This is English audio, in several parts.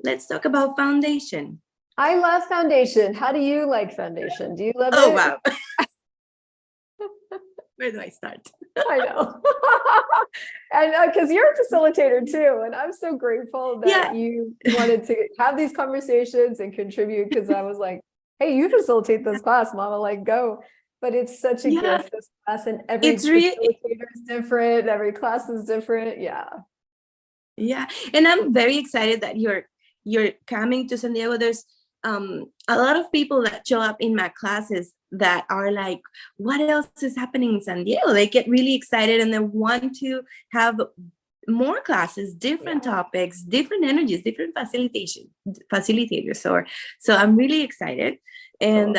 let's talk about foundation. I love foundation. How do you like foundation? Do you love Oh, it? wow. Where do I start? I know. And because you're a facilitator too. And I'm so grateful that you wanted to have these conversations and contribute, because I was like, hey, you facilitate this class, Mama, like go. But it's such a gift, this class, and every facilitator is different. Every class is different. Yeah. Yeah. And I'm very excited that you're coming to San Diego. There's a lot of people that show up in my classes that are like, what else is happening in San Diego? They get really excited and they want to have more classes, different topics, different energies, different facilitators. So I'm really excited. And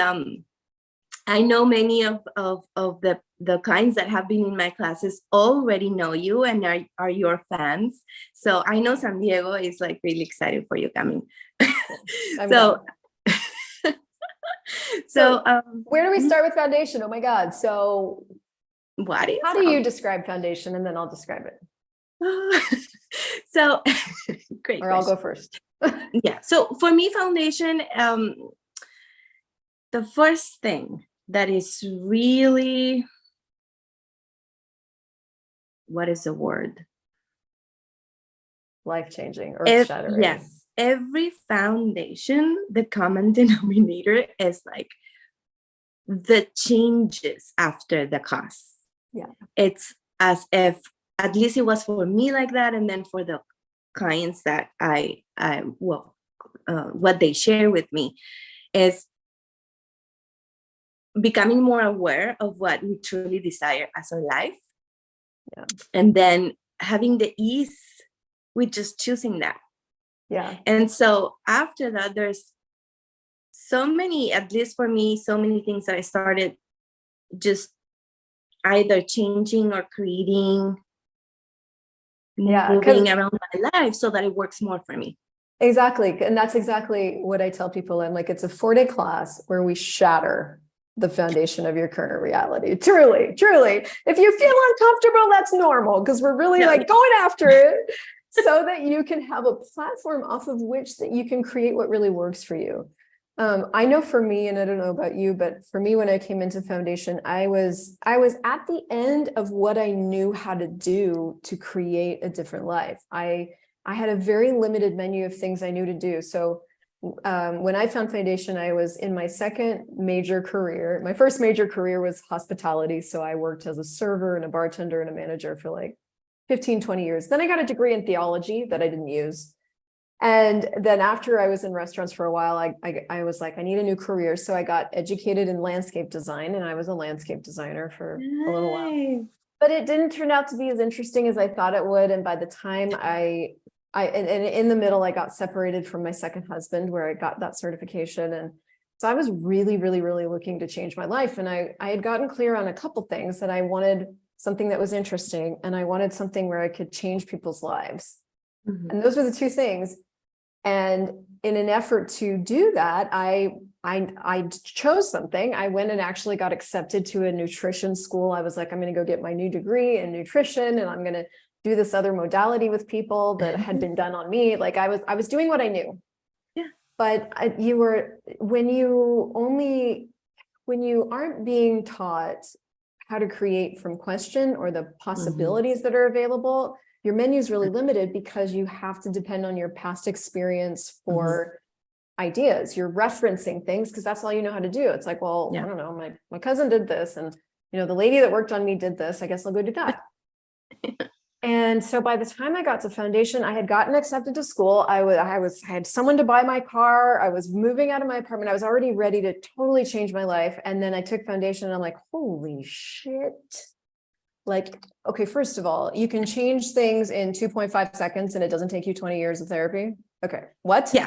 I know many of the clients that have been in my classes already know you and are your fans. So I know San Diego is like really excited for you coming. So where do we start with foundation? Oh my God. So how do you describe foundation? And then I'll describe it. So great. Or I'll go first. Yeah. So for me, foundation, the first thing that is really, what is the word? Life-changing, earth-shattering. Yes. Every foundation, the common denominator is like the changes after the class. Yeah. It's as if, at least it was for me like that. And then for the clients that what they share with me is becoming more aware of what we truly desire as our life. Yeah. And then having the ease with just choosing that. Yeah. And so after that, there's so many, at least for me, so many things that I started just either changing or creating, moving around my life so that it works more for me. Exactly. And that's exactly what I tell people. I'm like, it's a 4-day class where we shatter the foundation of your current reality. Truly, truly. If you feel uncomfortable, that's normal, because we're really like going after it so that you can have a platform off of which that you can create what really works for you. I know for me, and I don't know about you, but for me, when I came into foundation, I was at the end of what I knew how to do to create a different life. I had a very limited menu of things I knew to do. So when I found foundation, I was in my second major career. My first major career was hospitality. So I worked as a server and a bartender and a manager for like 15, 20 years. Then I got a degree in theology that I didn't use. And then after I was in restaurants for a while, I was like, I need a new career. So I got educated in landscape design, and I was a landscape designer for a little while. But it didn't turn out to be as interesting as I thought it would. And by the time and in the middle, I got separated from my second husband, where I got that certification. And so I was really, really, really looking to change my life. And I had gotten clear on a couple things, that I wanted something that was interesting, and I wanted something where I could change people's lives. Mm-hmm. And those were the two things. And in an effort to do that, I chose something. I went and actually got accepted to a nutrition school. I was like, I'm going to go get my new degree in nutrition, and I'm going to do this other modality with people that had been done on me. Like I was doing what I knew. Yeah. But when you aren't being taught how to create from question, or the possibilities that are available, your menu is really limited, because you have to depend on your past experience for ideas. You're referencing things because that's all you know how to do. It's like, well, I don't know, my cousin did this, and the lady that worked on me did this. I guess I'll go do that. And so by the time I got to foundation, I had gotten accepted to school. I had someone to buy my car. I was moving out of my apartment. I was already ready to totally change my life. And then I took foundation, and I'm like, holy shit. Like, okay, first of all, you can change things in 2.5 seconds, and it doesn't take you 20 years of therapy. Okay, what? Yeah.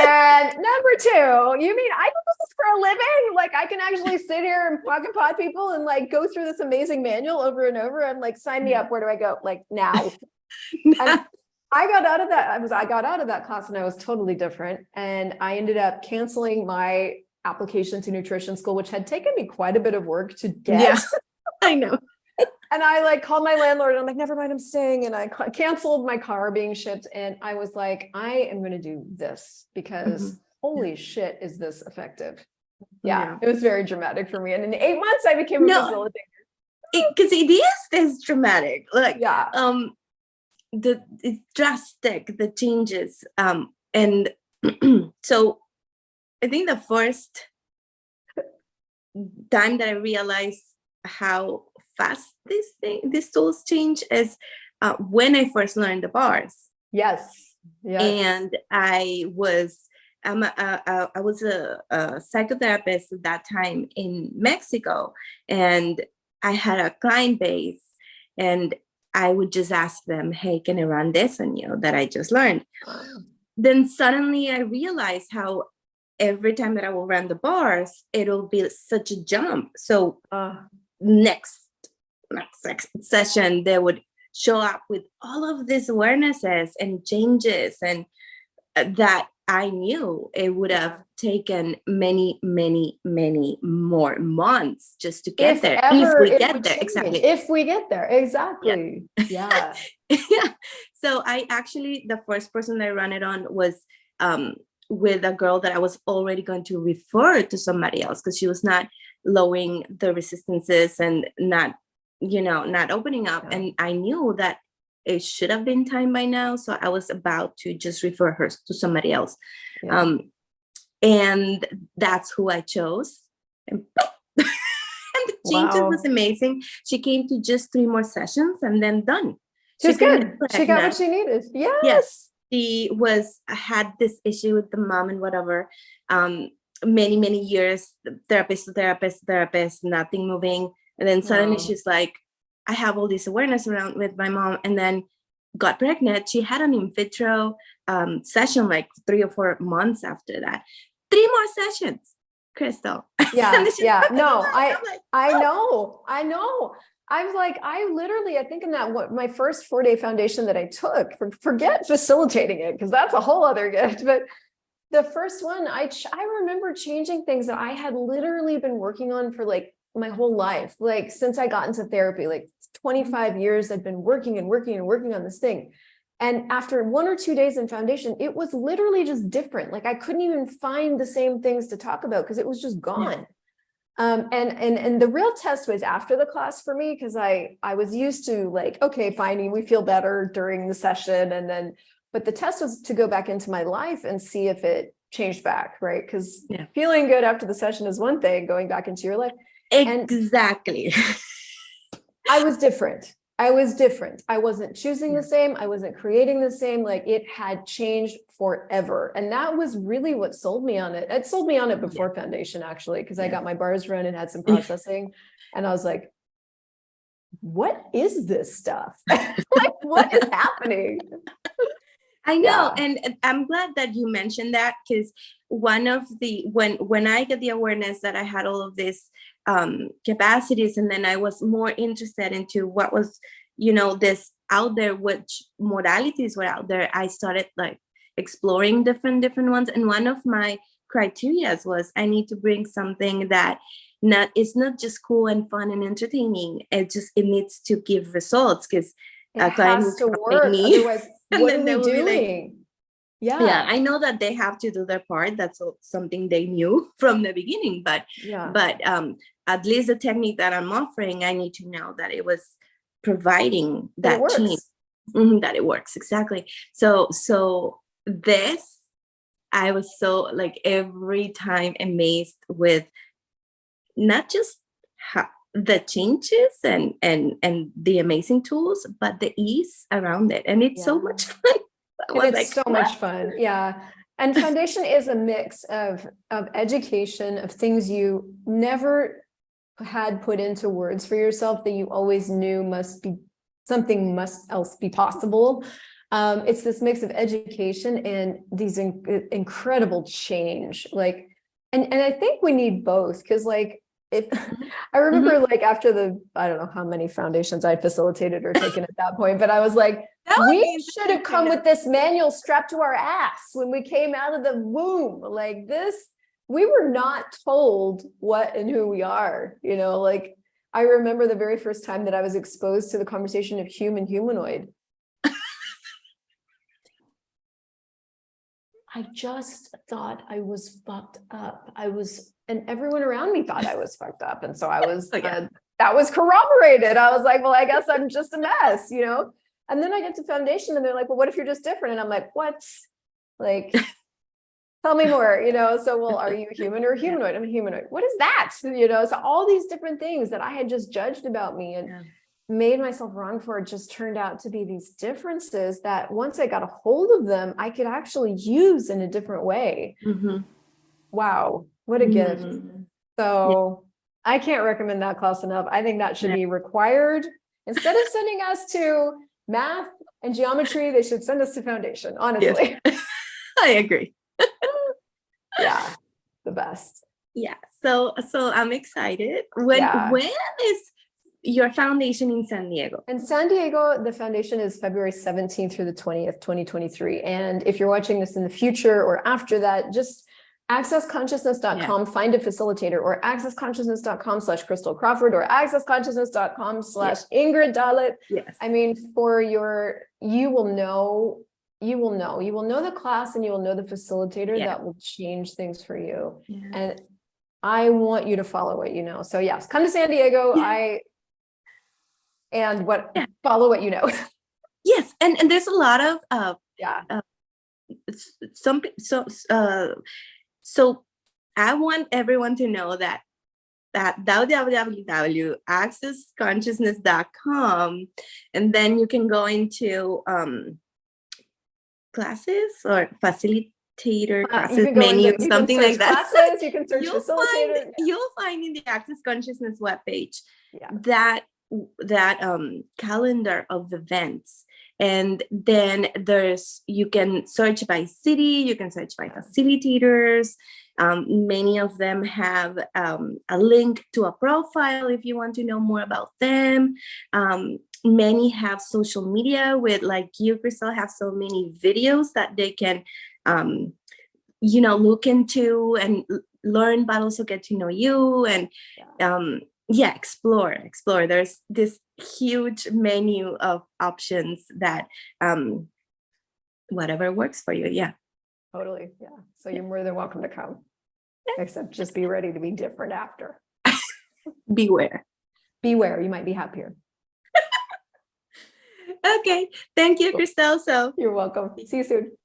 And number two, you mean I do this for a living? Like, I can actually sit here and fucking pod people and like go through this amazing manual over and over, and like, sign me up. Where do I go? Like, now. And I got out of that class, and I was totally different. And I ended up canceling my application to nutrition school, which had taken me quite a bit of work to get. Yeah, I know. And I like called my landlord and I'm like, never mind, I'm staying. And I canceled my car being shipped. And I was like, I am going to do this because holy shit, is this effective? Yeah, it was very dramatic for me. And in 8 months, I became a facilitator. Because it is this dramatic, like, Yeah. it's drastic, the changes. And so I think the first time that I realized how fast these tools change is when I first learned the bars. Yes. Yes. And I was a psychotherapist at that time in Mexico, and I had a client base, and I would just ask them, hey, can I run this on you that I just learned? Then suddenly I realized how every time that I will run the bars, it'll be such a jump. So next session, they would show up with all of these awarenesses and changes, and that I knew it would have taken many, many, many more months just to get there. If we get there, exactly. If we get there, exactly. Yeah. Yeah. So I actually, the first person I ran it on was with a girl that I was already going to refer to somebody else because she was not lowering the resistances and not opening up. And I knew that it should have been time by now. So I was about to just refer her to somebody else. Yeah. And that's who I chose. And the changes was amazing. She came to just 3 more sessions and then done. She's good. She got what she needed. Yes. She had this issue with the mom and whatever. Many years, therapist, nothing moving. And then suddenly she's like, I have all this awareness around with my mom, and then got pregnant. She had an in vitro session like 3 or 4 months after that. 3 more sessions, Crystal. Yeah. Yeah. No, I know. I was like, I think in that, my first 4-day foundation that I took, forget facilitating it, because that's a whole other gift. But the first one, I remember changing things that I had literally been working on for like my whole life. Like since I got into therapy, like 25 years, I've been working on this thing. And after 1 or 2 days in foundation, it was literally just different. Like I couldn't even find the same things to talk about because it was just gone. And the real test was after the class for me, because I was used to like, okay, fine, we feel better during the session. But the test was to go back into my life and see if it changed back, right? Because feeling good after the session is one thing, going back into your life. Exactly. I was different. I wasn't choosing the same. I wasn't creating the same. Like it had changed forever. And that was really what sold me on it. It sold me on it before foundation, actually, because I got my bars run and had some processing. And I was like, what is this stuff? Like, what is happening? I know. And I'm glad that you mentioned that, because one of the, when I get the awareness that I had all of this capacities, and then I was more interested into what was, this out there, which modalities were out there, I started like exploring different ones. And one of my criterias was I need to bring something that it's not just cool and fun and entertaining. It needs to give results, because a client has to work. Otherwise, what are we doing? Yeah, I know that they have to do their part. That's something they knew from the beginning. But at least the technique that I'm offering, I need to know that it was providing that change, that it works. Exactly. So this, I was so like every time amazed with not just the changes and the amazing tools, but the ease around it. And it's so much fun. It's so much fun. Yeah. And foundation is a mix of education, of things you never had put into words for yourself that you always knew must else be possible. It's this mix of education and these incredible change. Like, and I think we need both, because like, I remember like after I don't know how many foundations I facilitated or taken at that point, but I was like, we should have come with this manual strapped to our ass when we came out of the womb. Like this, we were not told what and who we are, like I remember the very first time that I was exposed to the conversation of human-humanoid. I just thought I was fucked up. And everyone around me thought I was fucked up. And so I was, that was corroborated. I was like, well, I guess I'm just a mess, you know? And then I get to foundation and they're like, well, what if you're just different? And I'm like, what? Like, tell me more, you know? So, well, are you human or humanoid? I'm a humanoid. What is that? You know, so all these different things that I had just judged about me and made myself wrong for just turned out to be these differences that once I got a hold of them, I could actually use in a different way. Mm-hmm. Wow, what a gift. Mm-hmm. So I can't recommend that class enough. I think that should be required. Instead of sending us to math and geometry, they should send us to foundation, honestly. Yes. I agree. Yeah, the best. Yeah. So I'm excited. When is your foundation in San Diego? In San Diego, the foundation is February 17th through the 20th, 2023. And if you're watching this in the future or after that, just accessconsciousness.com, find a facilitator, or accessconsciousness.com/Crystal Crawford, or accessconsciousness.com/Ingrid Dalit. Yes. I mean, you will know the class and you will know the facilitator that will change things for you. Yeah. And I want you to follow what you know. So yes, come to San Diego. Follow what you know. Yes. And there's a lot of, so I want everyone to know that www.accessconsciousness.com, and then you can go into classes or facilitator classes menu, something like that. Classes, you can search facilitator. You'll find in the Access Consciousness webpage that calendar of events. And then you can search by city, you can search by facilitators. Many of them have a link to a profile if you want to know more about them. Many have social media with, like you, Crystal, have so many videos that they can, look into and learn, but also get to know you and explore. There's this huge menu of options that whatever works for you. Yeah, totally. Yeah, so you're more than welcome to come, except just be ready to be different after. Beware, you might be happier. Okay, thank you, Crystal. So you're welcome. See you soon.